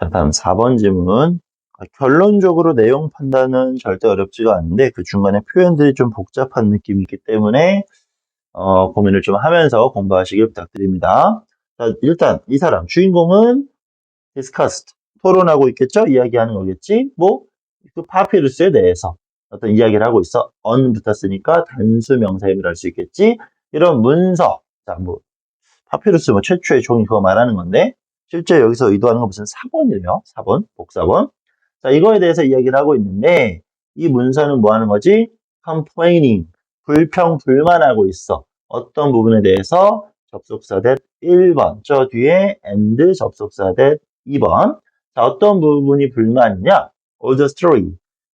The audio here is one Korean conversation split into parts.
자, 다음 4번 질문. 결론적으로 내용 판단은 절대 어렵지가 않은데 그 중간에 표현들이 좀 복잡한 느낌이 있기 때문에 고민을 좀 하면서 공부하시길 부탁드립니다. 자, 일단 이 사람 주인공은 discussed 토론하고 있겠죠? 이야기하는 거겠지? 뭐 그 파피루스에 대해서 어떤 이야기를 하고 있어. on 붙었으니까 단수 명사임을 할 수 있겠지? 이런 문서. 자, 뭐 파피루스 뭐 최초의 종이 그거 말하는 건데 실제 여기서 의도하는 건 무슨 사본이에요. 사본, 복사본. 자, 이거에 대해서 이야기를 하고 있는데 이 문서는 뭐 하는 거지? complaining, 불평, 불만하고 있어. 어떤 부분에 대해서 접속사 that 1번, 저 뒤에 and 접속사 that 2번. 자, 어떤 부분이 불만이냐? All the story,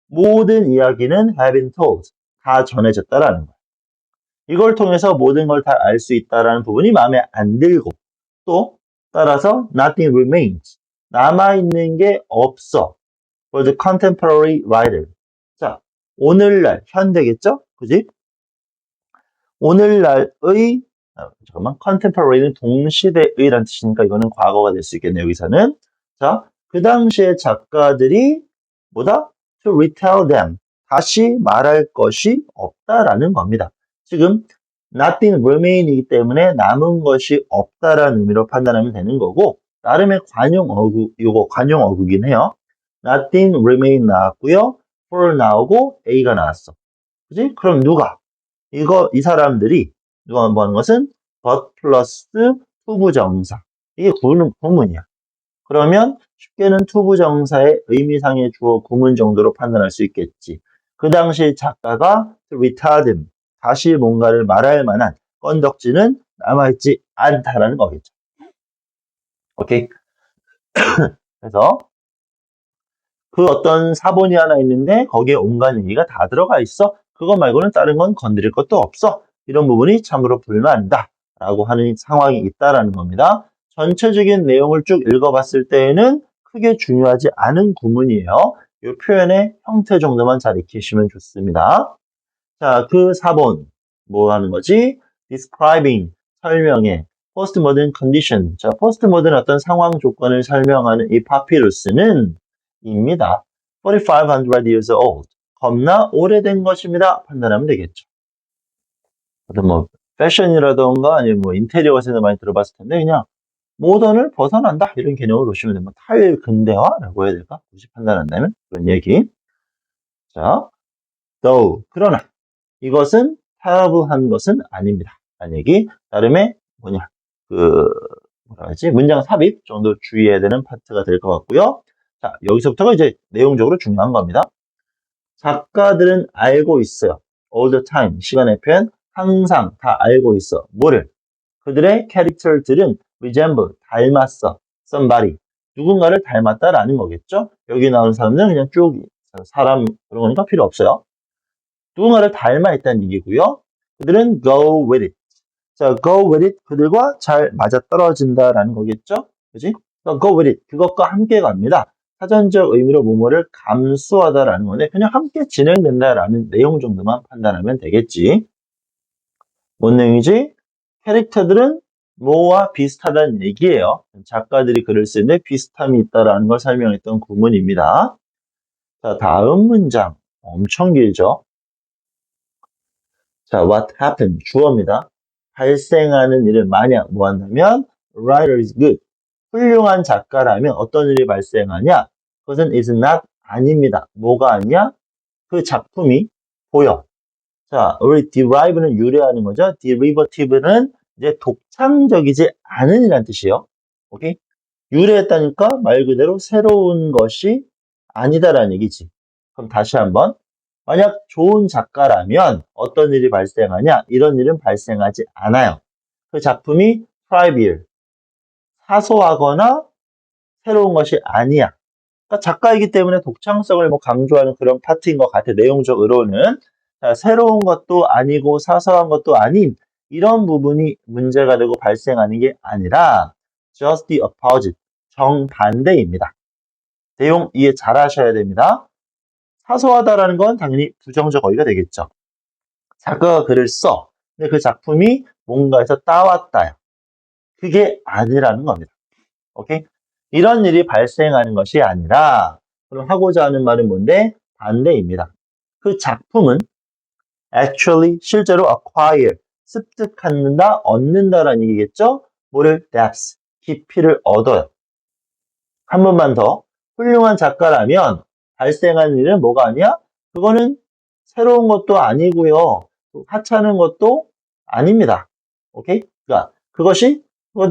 모든 이야기는 have been told, 다 전해졌다라는 거야. 이걸 통해서 모든 걸 다 알 수 있다라는 부분이 마음에 안 들고 또 따라서 nothing remains, 남아있는 게 없어. for the contemporary writer. 자, 오늘날, 현대겠죠? 그지? 오늘날의, 잠깐만, contemporary는 동시대의란 뜻이니까 이거는 과거가 될 수 있겠네요, 여기서는. 자, 그 당시에 작가들이 뭐다? to retell them. 다시 말할 것이 없다라는 겁니다. 지금 nothing remain이기 때문에 남은 것이 없다라는 의미로 판단하면 되는 거고, 나름의 관용 어구, 요거 관용 어구긴 해요. nothing remain 나왔고요. for 나오고 a가 나왔어. 그지? 그럼 누가? 이 사람들이 누가 뭐 하는 것은 but 플러스 투부정사. 이게 구문이야. 그러면 쉽게는 투부정사의 의미상의 주어 구문 정도로 판단할 수 있겠지. 그 당시 작가가 retarded, 다시 뭔가를 말할 만한 건덕지는 남아있지 않다라는 거겠죠. 오케이? 그래서 그 어떤 사본이 하나 있는데 거기에 온갖 얘기가 다 들어가 있어. 그것 말고는 다른 건 건드릴 것도 없어. 이런 부분이 참으로 불만이다 라고 하는 상황이 있다라는 겁니다. 전체적인 내용을 쭉 읽어봤을 때에는 크게 중요하지 않은 구문이에요. 이 표현의 형태 정도만 잘 익히시면 좋습니다. 자, 그 사본 뭐 하는 거지? describing, 설명해. postmodern condition. 자, postmodern 어떤 상황 조건을 설명하는 이 파피루스는 입니다. 4,500 years old. 겁나 오래된 것입니다. 판단하면 되겠죠. 어떤 뭐 패션이라던가 아니면 뭐 인테리어에서 많이 들어봤을 텐데 그냥 모던을 벗어난다 이런 개념으로 보시면 됩니다. 탈근대화라고 해야 될까? 굳이 판단한다면 그런 얘기. 자, though 그러나 이것은 타부한 것은 아닙니다. 라는 얘기. 나름의 뭐냐 뭐라 하지? 문장 삽입 정도 주의해야 되는 파트가 될 것 같고요. 자, 여기서부터가 이제 내용적으로 중요한 겁니다. 작가들은 알고 있어요. all the time, 시간의 표현, 항상 다 알고 있어. 뭐를? 그들의 캐릭터들은 resemble, 닮았어. somebody, 누군가를 닮았다라는 거겠죠? 여기 나오는 사람들은 그냥 쭉 사람 그런 거니까 필요 없어요. 누군가를 닮아 있다는 얘기고요. 그들은 go with it. 자, go with it. 그들과 잘 맞아떨어진다라는 거겠죠? 그지? go with it. 그것과 함께 갑니다. 사전적 의미로 뭐뭐를 감수하다라는 건데 그냥 함께 진행된다라는 내용 정도만 판단하면 되겠지. 뭔 내용이지? 캐릭터들은 뭐와 비슷하다는 얘기예요. 작가들이 글을 쓰는데 비슷함이 있다라는 걸 설명했던 구문입니다. 자, 다음 문장. 엄청 길죠? 자, what happened? 주어입니다. 발생하는 일은 만약 뭐 한다면 writer is good. 훌륭한 작가라면 어떤 일이 발생하냐? 그것은 is not 아닙니다. 뭐가 아니야? 그 작품이 보여. 자, 우리 derive는 유래하는 거죠. derivative는 이제 독창적이지 않은 이란 뜻이에요. 오케이? 유래했다니까 말 그대로 새로운 것이 아니다라는 얘기지. 그럼 다시 한번. 만약 좋은 작가라면 어떤 일이 발생하냐? 이런 일은 발생하지 않아요. 그 작품이 trivial, 사소하거나 새로운 것이 아니야. 그러니까 작가이기 때문에 독창성을 뭐 강조하는 그런 파트인 것 같아. 내용적으로는. 자, 새로운 것도 아니고 사소한 것도 아닌 이런 부분이 문제가 되고 발생하는 게 아니라 just the opposite, 정반대입니다. 내용 이해 잘 하셔야 됩니다. 사소하다라는 건 당연히 부정적 어휘가 되겠죠. 작가가 글을 써. 근데 그 작품이 뭔가에서 따왔다야. 그게 아니라는 겁니다. 오케이? 이런 일이 발생하는 것이 아니라 그럼 하고자 하는 말은 뭔데? 반대입니다. 그 작품은 actually 실제로 acquire 습득한다, 얻는다라는 얘기겠죠? 뭐를? depth 깊이를 얻어요. 한 번만 더. 훌륭한 작가라면 발생하는 일은 뭐가 아니야? 그거는 새로운 것도 아니고요. 하찮은 것도 아닙니다. 오케이? 그러니까 그것이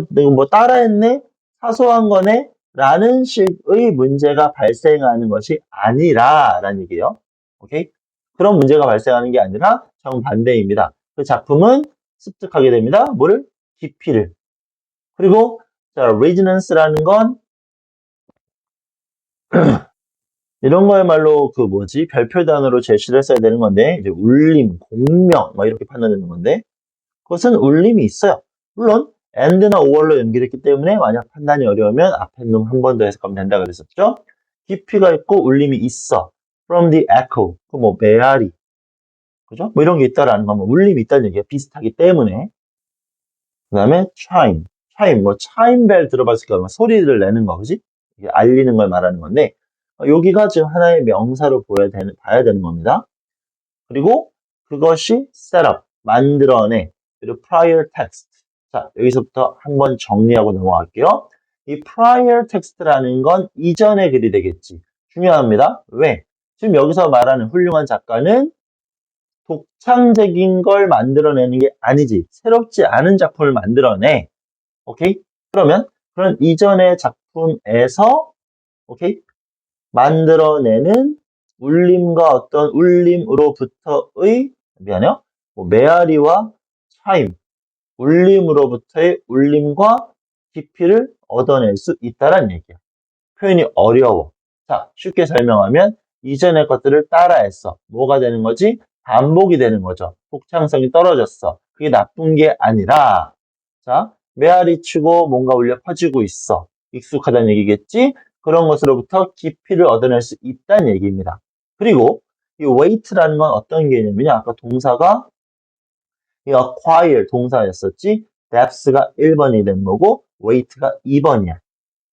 내가 뭐 따라했네? 사소한 거네? 라는 식의 문제가 발생하는 것이 아니라 라는 얘기예요. 오케이? 그런 문제가 발생하는 게 아니라 정반대입니다. 그 작품은 습득하게 됩니다. 뭐를? 깊이를. 그리고 자, resonance라는 건 이런 거야말로 그 뭐지? 별표 단어로 제시를 했어야 되는 건데 이제 울림, 공명 막 이렇게 판단되는 건데 그것은 울림이 있어요. 물론 and나 or로 연결했기 때문에 만약 판단이 어려우면 앞에 놈 한 번 더 해석하면 된다 그랬었죠. 깊이가 있고 울림이 있어. From the echo, 그 뭐 메아리, 그죠? 뭐 이런 게 있다라는 건 뭐 울림이 있다는 얘기가 비슷하기 때문에. 그 다음에 chime, 뭐 chime bell 들어봤을 거야. 소리를 내는 거, 그지? 이게 알리는 걸 말하는 건데 여기가 지금 하나의 명사로 봐야 되는 겁니다. 그리고 그것이 setup, 만들어내. 그리고 prior text. 자, 여기서부터 한번 정리하고 넘어갈게요. 이 prior text라는 건 이전의 글이 되겠지. 중요합니다. 왜? 지금 여기서 말하는 훌륭한 작가는 독창적인 걸 만들어내는 게 아니지. 새롭지 않은 작품을 만들어내. 오케이? 그러면 그런 이전의 작품에서 오케이? 만들어내는 울림과 어떤 울림으로부터의 미안해요. 뭐 메아리와 차임, 울림으로부터의 울림과 깊이를 얻어낼 수 있다는 얘기야. 표현이 어려워. 자, 쉽게 설명하면 이전의 것들을 따라했어. 뭐가 되는 거지? 반복이 되는 거죠. 독창성이 떨어졌어. 그게 나쁜 게 아니라 자, 메아리 치고 뭔가 울려 퍼지고 있어. 익숙하다는 얘기겠지? 그런 것으로부터 깊이를 얻어낼 수 있다는 얘기입니다. 그리고 이 weight라는 건 어떤 개념이냐? 아까 동사가 이 acquire 동사였었지? depth가 1번이 된 거고 weight가 2번이야.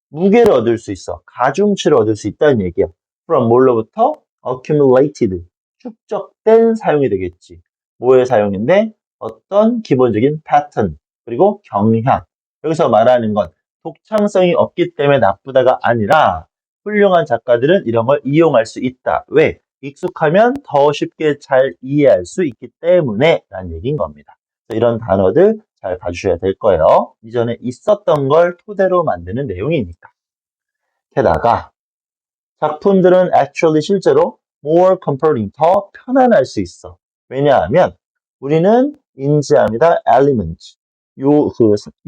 무게를 얻을 수 있어. 가중치를 얻을 수 있다는 얘기야. from 뭘로부터? accumulated. 축적된 사용이 되겠지. 뭐의 사용인데? 어떤 기본적인 패턴, 그리고 경향. 여기서 말하는 건 독창성이 없기 때문에 나쁘다가 아니라 훌륭한 작가들은 이런 걸 이용할 수 있다. 왜? 익숙하면 더 쉽게 잘 이해할 수 있기 때문에 라는 얘기인 겁니다. 이런 단어들 잘 봐주셔야 될 거예요. 이전에 있었던 걸 토대로 만드는 내용이니까. 게다가 작품들은 actually 실제로 more comforting, 더 편안할 수 있어. 왜냐하면 우리는 인지합니다. elements,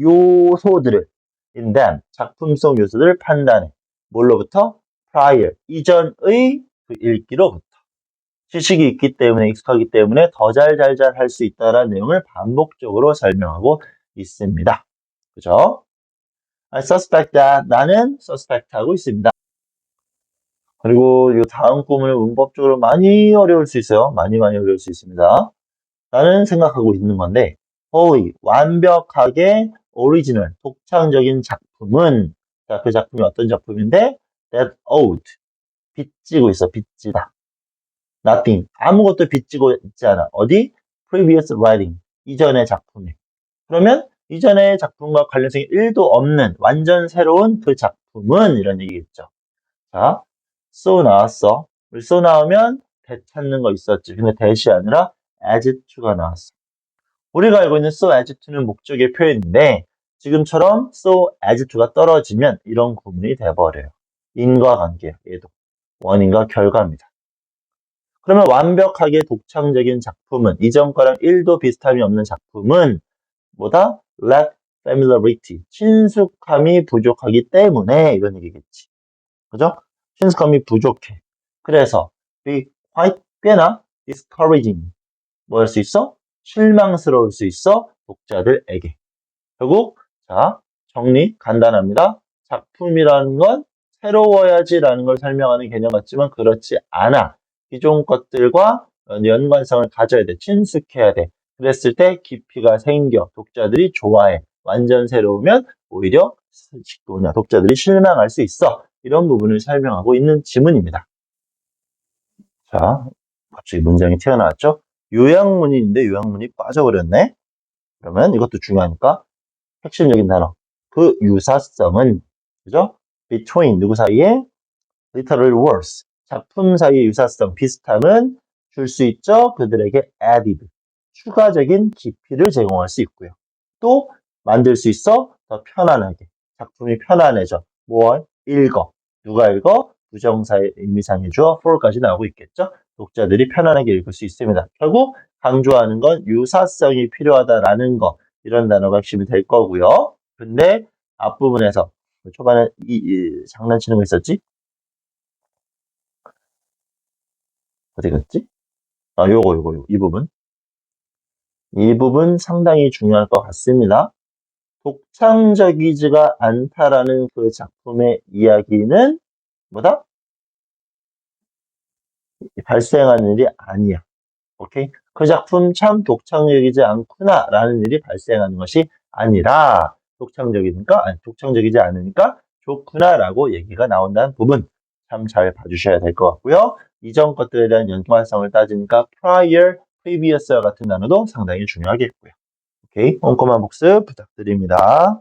요소들을 in them, 작품 속 요소들을 판단해. 뭘로부터? prior, 이전의 그 읽기로부터. 지식이 있기 때문에, 익숙하기 때문에 더 잘 할 수 있다라는 내용을 반복적으로 설명하고 있습니다. 그죠? I suspect that, 나는 suspect 하고 있습니다. 그리고 이 다음 구문은 문법적으로 많이 어려울 수 있어요. 많이 어려울 수 있습니다. 나는 생각하고 있는 건데 wholly, 완벽하게 original, 독창적인 작품은 자, 그 작품이 어떤 작품인데 that owed, 빚지고 있어. 빚지다. nothing, 아무것도 빚지고 있지 않아. 어디? previous writing, 이전의 작품에. 그러면 이전의 작품과 관련성이 1도 없는 완전 새로운 그 작품은 이런 얘기겠죠. 자, so 나왔어. 우리 so 나오면 대 찾는 거 있었지. 근데 대시 아니라 as to가 나왔어. 우리가 알고 있는 so as to는 목적의 표현인데 지금처럼 so as to가 떨어지면 이런 구문이 돼버려요. 인과관계야. 얘도 원인과 결과입니다. 그러면 완벽하게 독창적인 작품은 이전 거랑 1도 비슷함이 없는 작품은 뭐다? lack familiarity, 친숙함이 부족하기 때문에 이런 얘기겠지. 그죠? 친숙함이 부족해. 그래서 be quite, 꽤나 discouraging, 뭐 할 수 있어? 실망스러울 수 있어. 독자들에게. 결국 자, 정리 간단합니다. 작품이라는 건 새로워야지라는 걸 설명하는 개념 같지만 그렇지 않아. 기존 것들과 연관성을 가져야 돼. 친숙해야 돼. 그랬을 때 깊이가 생겨. 독자들이 좋아해. 완전 새로우면 오히려 식도냐 독자들이 실망할 수 있어. 이런 부분을 설명하고 있는 지문입니다. 자, 갑자기 문장이 튀어나왔죠? 요약문이 있는데 요약문이 빠져버렸네. 그러면 이것도 중요하니까 핵심적인 단어. 그 유사성은 그죠? between 누구 사이에? literary words. 작품 사이의 유사성, 비슷함은 줄 수 있죠. 그들에게 added. 추가적인 깊이를 제공할 수 있고요. 또 만들 수 있어 더 편안하게. 작품이 편안해져. 뭘? 읽어. 누가 읽어? 부정사의 의미상의 주어 for까지 나오고 있겠죠. 독자들이 편안하게 읽을 수 있습니다. 결국 강조하는 건 유사성이 필요하다라는 거. 이런 단어가 핵심이 될 거고요. 근데 앞부분에서 초반에 장난치는 거 있었지? 어디 갔지? 아, 요거, 이 부분. 이 부분 상당히 중요할 것 같습니다. 독창적이지가 않다라는 그 작품의 이야기는 뭐다? 발생하는 일이 아니야. 오케이? 그 작품 참 독창적이지 않구나 라는 일이 발생하는 것이 아니라 독창적이니까, 아니, 독창적이지 않으니까 좋구나 라고 얘기가 나온다는 부분 참 잘 봐주셔야 될 것 같고요. 이전 것들에 대한 연관성을 따지니까 prior, previous와 같은 단어도 상당히 중요하겠고요. 오케이? 꼼꼼한 복습 부탁드립니다.